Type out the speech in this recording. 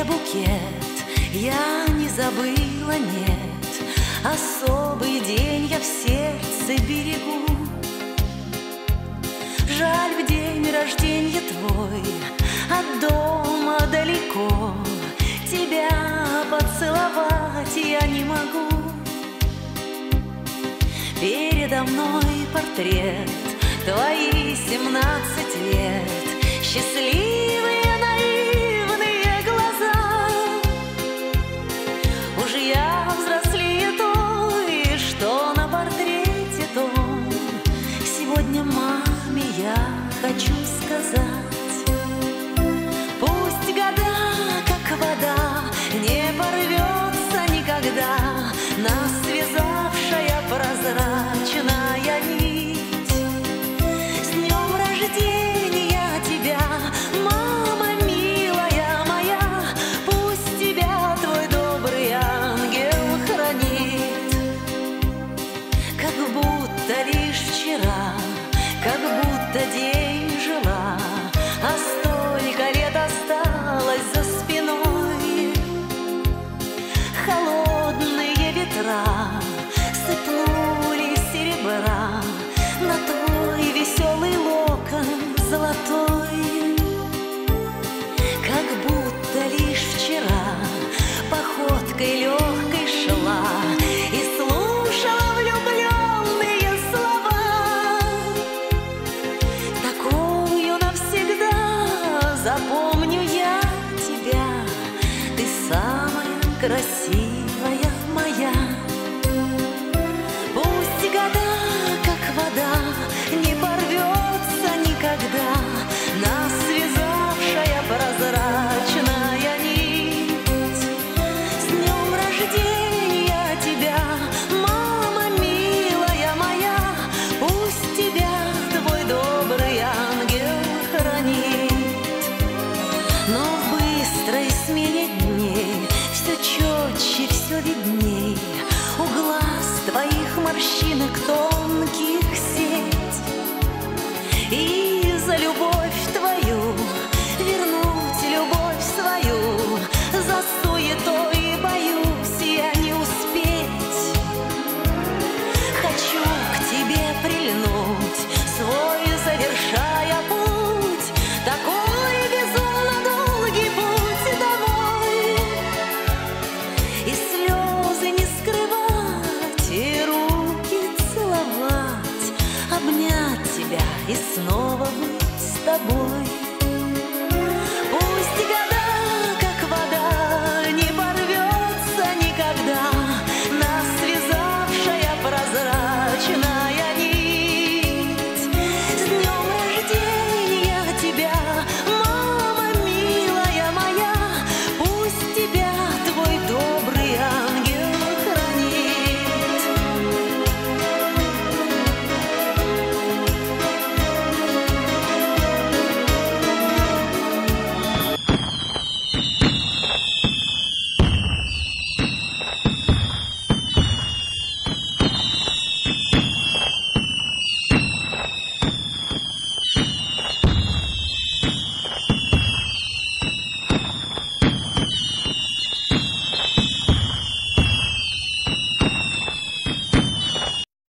букет я не забыла, нет. Особый день я в сердце берегу. Жаль, в день рождения твой от дома далеко, тебя поцеловать я не могу. Передо мной портрет, твои 17 лет, счастливые наивные глаза. Уж я взрослее той, что на портрете том. Сегодня маме я хочу сказать: пусть года, как вода, не порвется никогда нас связавшая прозрачная нить. С днем рождения тебя, мама милая моя, пусть тебя твой добрый ангел хранит. Как будто лишь вчера, как будто день жила, а столько лет осталось за спиной. Холодные ветра сыпнули серебра на твой веселый локон золотой. Как будто лишь вчера походкой легкой шла и слушала влюбленные слова. Такую навсегда запомню я тебя, ты самая красивая моя. Пусть года, как вода, не порвется никогда нас связавшая прозрачная нить. С днем рождения тебя, мама милая моя, пусть тебя твой добрый ангел хранит. Но в быстрой смене дней все четче, все видней у глаз твоих морщинок тонких сеть. И за любовь твою вернуть любовь свою, за суетой боюсь я не успеть. Хочу к тебе прильнуть, свой завершая путь, такой безумно долгий путь домой. И слезы не скрывать, и руки целовать, обнять тебя и снова быть с тобой.